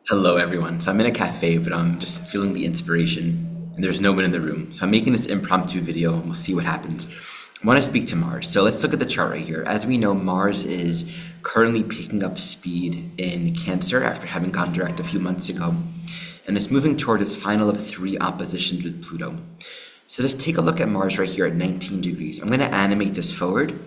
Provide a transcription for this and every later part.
Hello, everyone. So I'm in a cafe, but I'm just feeling the inspiration, and there's no one in the room. So I'm making this impromptu video, and we'll see what happens. I want to speak to Mars. So let's look at the chart right here. As we know, Mars is currently picking up speed in Cancer after having gone direct a few months ago, and it's moving toward its final of 3 oppositions with Pluto. So just take a look at Mars right here at 19 degrees. I'm going to animate this forward.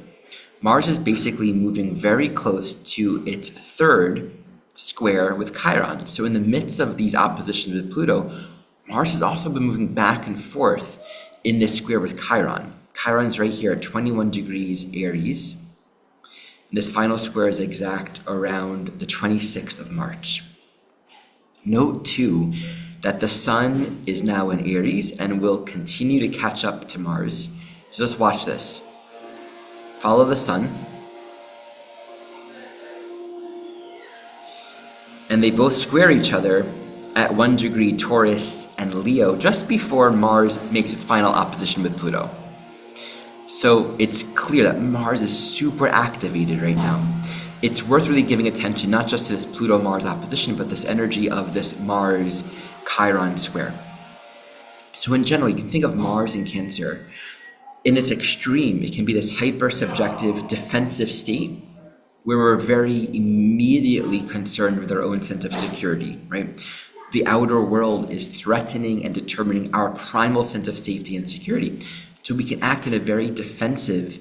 Mars is basically moving very close to its 3rd square with Chiron. So in the midst of these oppositions with Pluto, Mars has also been moving back and forth in this square with Chiron. Chiron's right here at 21 degrees Aries. And this final square is exact around the 26th of March. Note too that the Sun is now in Aries and will continue to catch up to Mars. So just watch this. Follow the Sun. And they both square each other at 1 degree Taurus and Leo just before Mars makes its final opposition with Pluto. So it's clear that Mars is super activated right now. It's worth really giving attention not just to this Pluto-Mars opposition, but this energy of this Mars-Chiron square. So in general, you can think of Mars in Cancer. In its extreme, it can be this hyper-subjective, defensive state where we're very immediately concerned with our own sense of security, right? The outer world is threatening and determining our primal sense of safety and security. So we can act in a very defensive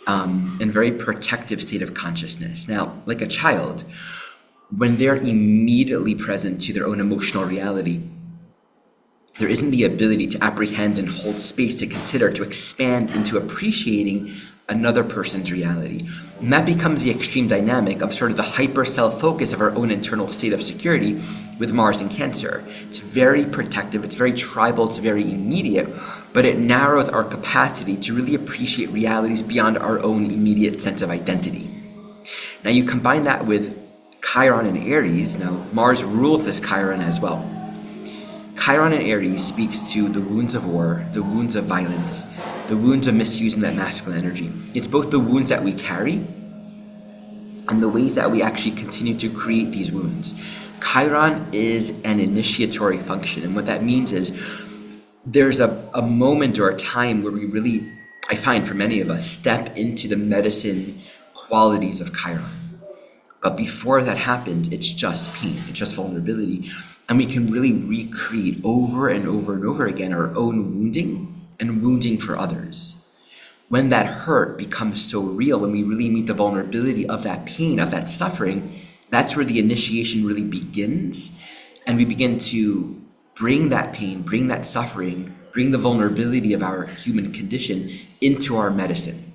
and very protective state of consciousness. Now, like a child, when they're immediately present to their own emotional reality, there isn't the ability to apprehend and hold space to consider, to expand into appreciating another person's reality. And that becomes the extreme dynamic of sort of the hyper self-focus of our own internal state of security with Mars in Cancer. It's very protective, it's very tribal, it's very immediate, but it narrows our capacity to really appreciate realities beyond our own immediate sense of identity. Now you combine that with Chiron and Aries. Now Mars rules this Chiron as well. Chiron in Aries speaks to the wounds of war, the wounds of violence, the wounds of misusing that masculine energy. It's both the wounds that we carry and the ways that we actually continue to create these wounds. Chiron is an initiatory function, and what that means is there's a moment or a time where we really, I find for many of us, step into the medicine qualities of Chiron. But before that happens, it's just pain, it's just vulnerability. And we can really recreate over and over and over again our own wounding and wounding for others. When that hurt becomes so real, when we really meet the vulnerability of that pain, of that suffering, that's where the initiation really begins. And we begin to bring that pain, bring that suffering, bring the vulnerability of our human condition into our medicine.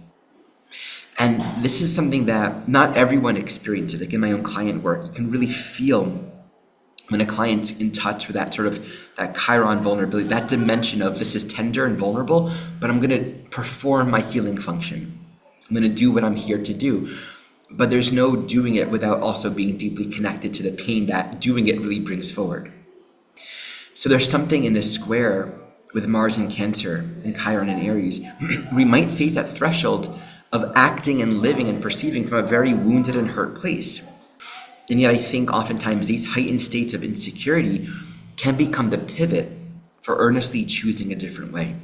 And this is something that not everyone experiences. Like in my own client work, you can really feel when a client's in touch with that sort of that Chiron vulnerability, that dimension of this is tender and vulnerable, but I'm going to perform my healing function. I'm going to do what I'm here to do. But there's no doing it without also being deeply connected to the pain that doing it really brings forward. So there's something in this square with Mars in Cancer and Chiron in Aries. We might face that threshold of acting and living and perceiving from a very wounded and hurt place. And yet I think oftentimes these heightened states of insecurity can become the pivot for earnestly choosing a different way.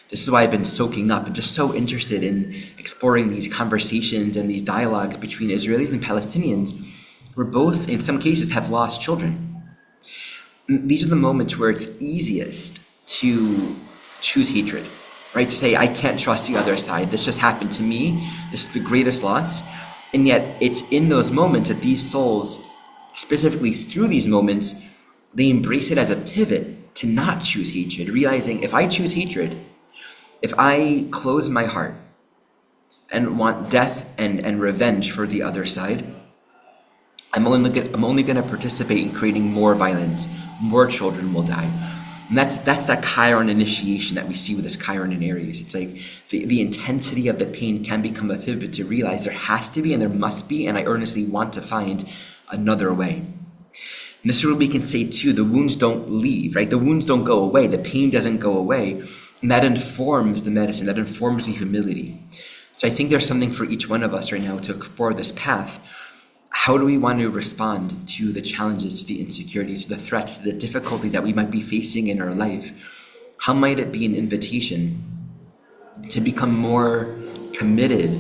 This is why I've been soaking up and just so interested in exploring these conversations and these dialogues between Israelis and Palestinians, who both, in some cases, have lost children. These are the moments where it's easiest to choose hatred, right? To say, I can't trust the other side. This just happened to me. This is the greatest loss. And yet it's in those moments that these souls, specifically through these moments, they embrace it as a pivot to not choose hatred, realizing if I choose hatred, if I close my heart and want death and revenge for the other side, I'm only going to participate in creating more violence. More children will die. And that's that Chiron initiation that we see with this Chiron in Aries. It's like the intensity of the pain can become a pivot to realize there has to be and there must be, and I earnestly want to find another way. And this is where we can say too, the wounds don't leave, right? The wounds don't go away. The pain doesn't go away. And that informs the medicine, that informs the humility. So I think there's something for each one of us right now to explore this path. how do we want to respond to the challenges, to the insecurities, to the threats, to the difficulties that we might be facing in our life? How might it be an invitation to become more committed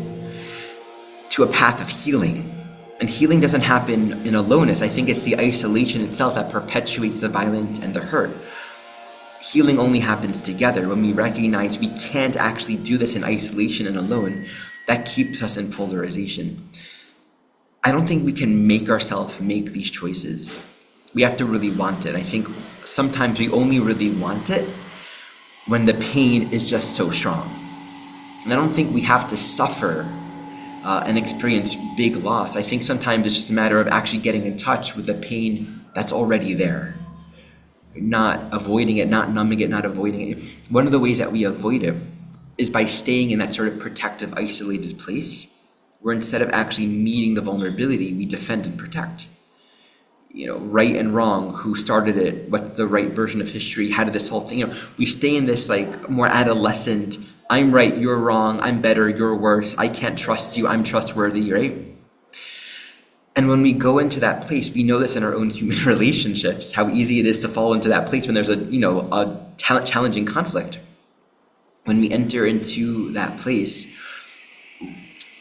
to a path of healing? And healing doesn't happen in aloneness. I think it's the isolation itself that perpetuates the violence and the hurt. Healing only happens together when we recognize we can't actually do this in isolation and alone. That keeps us in polarization. I don't think we can make ourselves make these choices. We have to really want it. I think sometimes we only really want it when the pain is just so strong. And I don't think we have to suffer and experience big loss. I think sometimes it's just a matter of actually getting in touch with the pain that's already there. Not avoiding it, not numbing it, not avoiding it. One of the ways that we avoid it is by staying in that sort of protective, isolated place, where instead of actually meeting the vulnerability, we defend and protect. Right and wrong, who started it, what's the right version of history, how did this whole thing, we stay in this like more adolescent, I'm right, you're wrong, I'm better, you're worse, I can't trust you, I'm trustworthy, right? And when we go into that place, we know this in our own human relationships, how easy it is to fall into that place when there's a challenging conflict. When we enter into that place,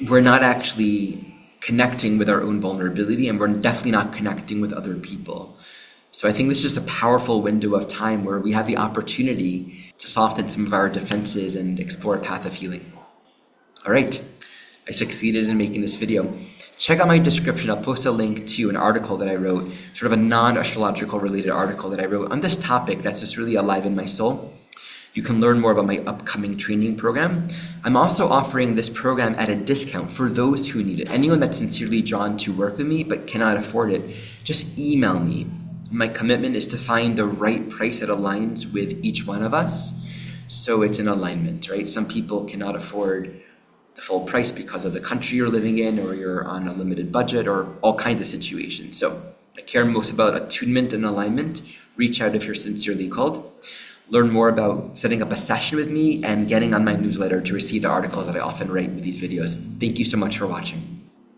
we're not actually connecting with our own vulnerability, and we're definitely not connecting with other people. So I think this is just a powerful window of time where we have the opportunity to soften some of our defenses and explore a path of healing. All right, I succeeded in making this video. Check out my description. I'll post a link to an article that I wrote, sort of a non-astrological related article that I wrote on this topic that's just really alive in my soul. You can learn more about my upcoming training program. I'm also offering this program at a discount for those who need it. Anyone that's sincerely drawn to work with me but cannot afford it, just email me. My commitment is to find the right price that aligns with each one of us, so it's in alignment, right? Some people cannot afford the full price because of the country you're living in, or you're on a limited budget, or all kinds of situations. So I care most about attunement and alignment. Reach out if you're sincerely called. Learn more about setting up a session with me and getting on my newsletter to receive the articles that I often write with these videos. Thank you so much for watching.